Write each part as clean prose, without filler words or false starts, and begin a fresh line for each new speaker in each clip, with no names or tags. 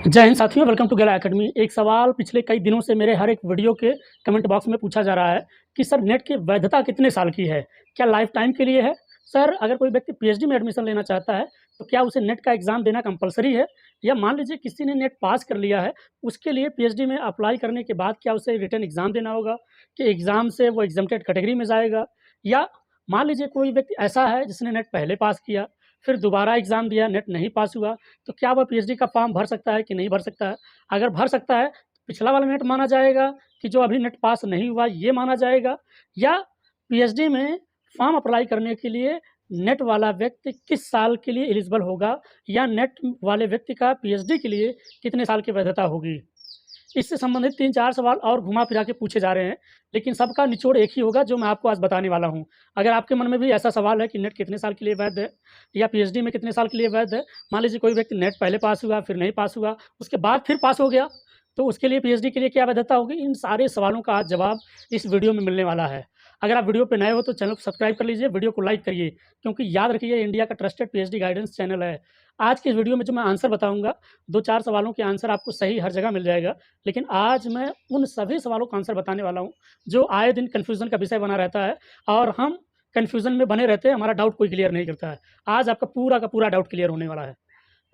जय हिंद साथियों, welcome to गैला एकेडमी। एक सवाल पिछले कई दिनों से मेरे हर एक वीडियो के कमेंट बॉक्स में पूछा जा रहा है कि सर नेट की वैधता कितने साल की है? क्या लाइफ टाइम के लिए है? सर अगर कोई व्यक्ति पीएचडी में एडमिशन लेना चाहता है तो क्या उसे नेट का एग्ज़ाम देना कंपल्सरी है? या मान लीजिए किसी ने नेट पास कर लिया है, उसके लिए पीएचडी में अप्लाई करने के बाद क्या उसे रिटन एग्ज़ाम देना होगा कि एग्ज़ाम से वो एग्ज़म्प्टेड कैटेगरी में जाएगा? या मान लीजिए कोई व्यक्ति ऐसा है जिसने नेट पहले पास किया, फिर दोबारा एग्ज़ाम दिया, नेट नहीं पास हुआ, तो क्या वह पीएचडी का फॉर्म भर सकता है कि नहीं भर सकता है? अगर भर सकता है, तो पिछला वाला नेट माना जाएगा कि जो अभी नेट पास नहीं हुआ ये माना जाएगा? या पीएचडी में फॉर्म अप्लाई करने के लिए नेट वाला व्यक्ति किस साल के लिए एलिजिबल होगा? या नेट वाले व्यक्ति का पीएचडी के लिए कितने साल की वैधता होगी? इससे संबंधित 3-4 सवाल और घुमा-फिरा के पूछे जा रहे हैं, लेकिन सबका निचोड़ एक ही होगा जो मैं आपको आज बताने वाला हूँ। अगर आपके मन में भी ऐसा सवाल है कि नेट कितने साल के लिए वैध है या पीएचडी में कितने साल के लिए वैध है, मान लीजिए कोई व्यक्ति नेट पहले पास हुआ, फिर नहीं पास हुआ, उसके बाद फिर पास हो गया, तो उसके लिए पीएचडी के लिए क्या वैधता होगी? इन सारे सवालों का आज जवाब इस वीडियो में मिलने वाला है। अगर आप वीडियो पे नए हो तो चैनल को सब्सक्राइब कर लीजिए, वीडियो को लाइक करिए, क्योंकि याद रखिए ये इंडिया का ट्रस्टेड पीएचडी गाइडेंस चैनल है। आज की इस वीडियो में जो मैं आंसर बताऊँगा, 2-4 सवालों के आंसर आपको सही हर जगह मिल जाएगा। लेकिन आज मैं उन सभी सवालों का आंसर बताने वाला हूँ, जो आए दिन कन्फ्यूज़न का विषय बना रहता है और हम कन्फ्यूज़न में बने रहते हैं, हमारा डाउट कोई क्लियर नहीं करता है। आज आपका पूरा का पूरा डाउट क्लियर होने वाला है।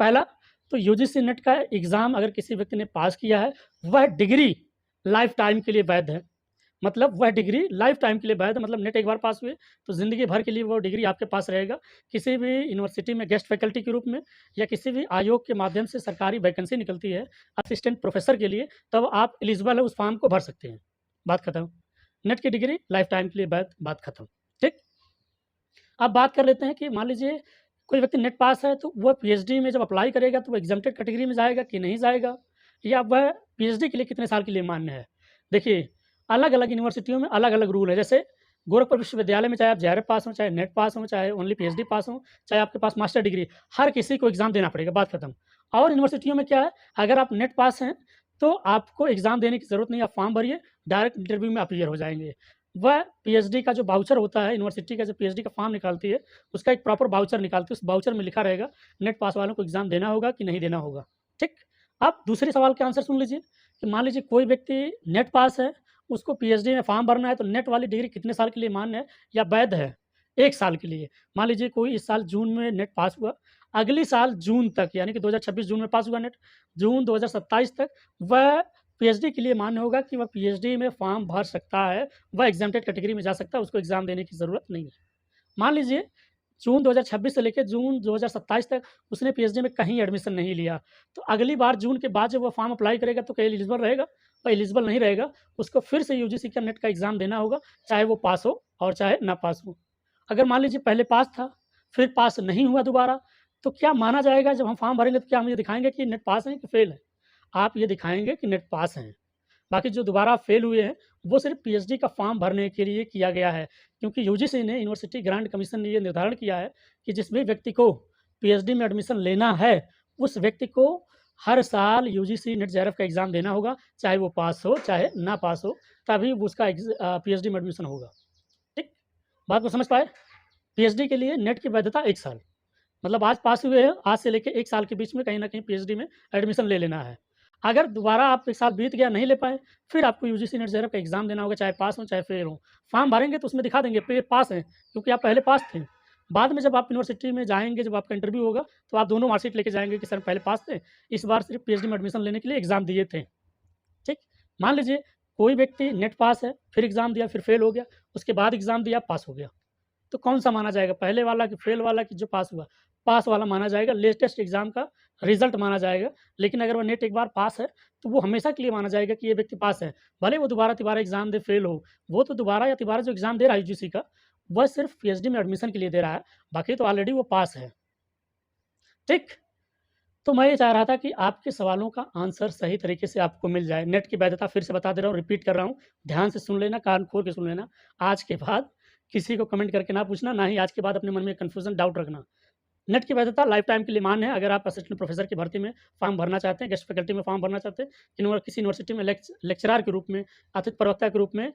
पहला, तो यूजीसी नेट का एग्ज़ाम अगर किसी व्यक्ति ने पास किया है, वह डिग्री लाइफ़ टाइम के लिए वैध है। मतलब वह डिग्री लाइफ़ टाइम के लिए वैध है, मतलब नेट एक बार पास हुए, तो ज़िंदगी भर के लिए वो डिग्री आपके पास रहेगा। किसी भी यूनिवर्सिटी में गेस्ट फैकल्टी के रूप में या किसी भी आयोग के माध्यम से सरकारी वैकेंसी निकलती है असिस्टेंट प्रोफ़ेसर के लिए, तब आप एलिजिबल है, उस फॉर्म को भर सकते हैं। बात खत्म। नेट की डिग्री लाइफ़ टाइम के लिए वैध, बात खत्म। ठीक? अब बात कर लेते हैं कि मान लीजिए कोई व्यक्ति नेट पास है, तो वह पीएचडी में जब अप्लाई करेगा तो वो एग्ज़म्प्टेड कैटेगरी में जाएगा कि नहीं जाएगा? या वह पीएचडी के लिए कितने साल के लिए मान्य है? देखिए, अलग-अलग यूनिवर्सिटियों में अलग-अलग रूल है। जैसे गोरखपुर विश्वविद्यालय में चाहे आप जेआरएफ पास हों, चाहे नेट पास हों, चाहे ओनली पीएचडी पास हों, चाहे आपके पास मास्टर डिग्री, हर किसी को एग्ज़ाम देना पड़ेगा, बात खत्म। और यूनिवर्सिटियों में क्या है, अगर आप नेट पास हैं, तो आपको एग्ज़ाम देने की ज़रूरत नहीं है, आप फॉर्म भरिए, डायरेक्ट इंटरव्यू में अपीयर हो जाएँगे। वह पीएचडी का जो वाउचर होता है, यूनिवर्सिटी का जो पीएचडी का फॉर्म निकालती है, उसका एक प्रॉपर वाउचर निकालती है, उस वाउचर में लिखा रहेगा, नेट पास वालों को एग्ज़ाम देना होगा कि नहीं देना होगा। ठीक? अब दूसरे सवाल के आंसर सुन लीजिए कि मान लीजिए कोई व्यक्ति नेट पास है, उसको पीएचडी में फॉर्म भरना है, तो नेट वाली डिग्री कितने साल के लिए मान्य है या वैध है? 1 साल के लिए। मान लीजिए कोई इस साल जून में नेट पास हुआ, अगली साल जून तक यानी कि 2026 जून में पास हुआ नेट, जून 2027 तक वह पीएचडी के लिए मान्य होगा कि वह पीएचडी में फॉर्म भर सकता है, वह एग्ज़म्प्टेड कैटेगरी में जा सकता है, उसको एग्ज़ाम देने की ज़रूरत नहीं है। मान लीजिए जून 2026 से लेके जून 2027 तक उसने पीएचडी में कहीं एडमिशन नहीं लिया, तो अगली बार जून के बाद जब वो फॉर्म अप्लाई करेगा तो क्या एलिजिबल रहेगा? और एलिजिबल नहीं रहेगा, उसको फिर से यूजीसी का नेट का एग्ज़ाम देना होगा, चाहे वो पास हो और चाहे ना पास हो। अगर मान लीजिए पहले पास था, फिर पास नहीं हुआ दोबारा, तो क्या माना जाएगा जब हम फॉर्म भरेंगे तो क्या हम ये दिखाएँगे कि नेट पास हैं कि फेल हैं? आप ये दिखाएँगे कि नेट पास हैं। बाकी जो दोबारा फेल हुए हैं, वो सिर्फ़ पीएचडी का फॉर्म भरने के लिए किया गया है। क्योंकि यूजीसी ने यूनिवर्सिटी ग्रांट कमीशन ने ये निर्धारण किया है कि जिस भी व्यक्ति को पीएचडी में एडमिशन लेना है, उस व्यक्ति को हर साल यूजीसी नेट जेआरएफ का एग्ज़ाम देना होगा, चाहे वो पास हो, चाहे ना पास हो, तभी उसका पीएचडी में एडमिशन होगा। ठीक? बात को समझ पाए? पीएचडी के लिए नेट की वैधता 1 साल। मतलब आज पास हुए हैं, आज से लेके 1 साल के बीच में कहीं न कहीं पीएचडी में एडमिशन ले लेना है। अगर दोबारा आप 1 साल बीत गया, नहीं ले पाए, फिर आपको यूजीसी नेट जेआरएफ का एग्ज़ाम देना होगा, चाहे पास हों, चाहे फेल हों। फॉर्म भरेंगे तो उसमें दिखा देंगे पास हैं, क्योंकि आप पहले पास थे। बाद में जब आप यूनिवर्सिटी में जाएँगे, जब आपका इंटरव्यू होगा, तो आप दोनों मार्कशीट लेके जाएँगे कि सर पहले पास थे, इस बार सिर्फ़ पीएचडी में एडमिशन लेने के लिए एग्ज़ाम दिए थे। ठीक? मान लीजिए कोई व्यक्ति नेट पास है, फिर एग्ज़ाम दिया, फिर फेल हो गया, उसके बाद एग्ज़ाम दिया, पास हो गया। तो कौन-सा माना जाएगा? पहले वाला कि फेल वाला कि जो पास हुआ? पास वाला माना जाएगा, लेटेस्ट एग्ज़ाम का रिज़ल्ट माना जाएगा। लेकिन अगर वो नेट एक बार पास है, तो वो हमेशा के लिए माना जाएगा कि ये व्यक्ति पास है। भले वो दोबारा-तिबारा एग्ज़ाम दे, फेल हो। वो तो दोबारा या तिबारा जो एग्ज़ाम दे रहा है यूजीसी का, वह सिर्फ़ पीएचडी में एडमिशन के लिए दे रहा है, बाकी तो ऑलरेडी वो पास है। ठीक? तो मैं ये चाह रहा था कि आपके सवालों का आंसर सही तरीके से आपको मिल जाए। नेट की वैधता फिर से बता दे रहा हूँ, रिपीट कर रहा हूँ, ध्यान से सुन लेना, कान खोल के सुन लेना। आज के बाद किसी को कमेंट करके ना पूछना, ना ही आज के बाद अपने मन में कन्फ्यूज़न, डाउट रखना। नेट की वैधता लाइफ़ टाइम के लिए मान्य है। अगर आप असिस्टेंट प्रोफ़ेसर की भर्ती में फ़ॉर्म भरना चाहते हैं, गेस्ट फैकल्टी में फ़ॉर्म भरना चाहते हैं, किसी यूनिवर्सिटी में लेक्चरार के रूप में, अतिथि प्रवक्ता के रूप में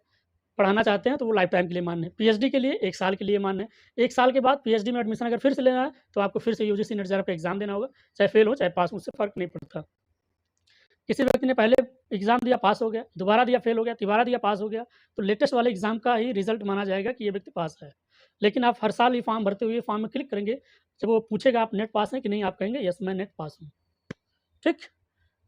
पढ़ाना चाहते हैं, तो वो लाइफ़ टाइम के लिए मान्य है। पीएचडी के लिए 1 साल के लिए मान्य है। 1 साल के बाद पीएचडी में एडमिशन अगर फिर से लेना है, तो आपको फिर से यूजीसी नेट जेआरएफ का एग्ज़ाम देना होगा, चाहे फेल हो, चाहे पास हो, उससे फ़र्क नहीं पड़ता। किसी व्यक्ति ने पहले एग्ज़ाम दिया, पास हो गया, दोबारा दिया, फेल हो गया, तिबारा दिया, पास हो गया, तो लेटेस्ट वाले एग्ज़ाम का ही रिज़ल्ट माना जाएगा कि ये व्यक्ति पास है। लेकिन आप हर साल ये फॉर्म भरते हुए फॉर्म में क्लिक करेंगे, जब वो पूछेगा आप नेट पास हैं कि नहीं, आप कहेंगे यस मैं नेट पास हूँ। ठीक?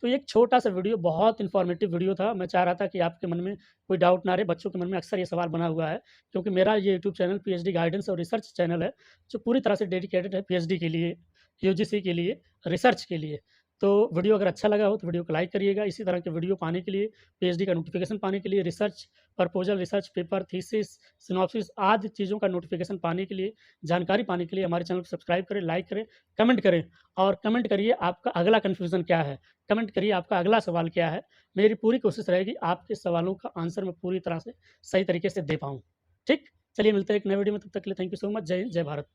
तो ये एक छोटा-सा वीडियो, बहुत इन्फॉर्मेटिव वीडियो था। मैं चाह रहा था कि आपके मन में कोई डाउट ना रहे। बच्चों के मन में अक्सर ये सवाल बना हुआ है, क्योंकि मेरा ये यूट्यूब चैनल पीएचडी गाइडेंस और रिसर्च चैनल है, जो पूरी तरह से डेडिकेटेड है पीएचडी के लिए, यूजीसी के लिए, रिसर्च के लिए। तो वीडियो अगर अच्छा लगा हो तो वीडियो को लाइक करिएगा। इसी तरह के वीडियो पाने के लिए, पीएचडी का नोटिफ़िकेशन पाने के लिए, research proposal, research paper, thesis, synopsis आदि चीज़ों का नोटिफ़िकेशन पाने के लिए, जानकारी पाने के लिए हमारे चैनल को सब्सक्राइब करें, लाइक करें, कमेंट करें और कमेंट करिए आपका अगला कन्फ्यूज़न क्या है? कमेंट करिए आपका अगला सवाल क्या है? मेरी पूरी कोशिश रहेगी आपके सवालों का आंसर मैं पूरी तरह से सही तरीके से दे पाऊँ। ठीक? चलिए मिलते हैं एक नए वीडियो में, तब तक के लिए थैंक यू सो मच। जय हिंद, जय भारत।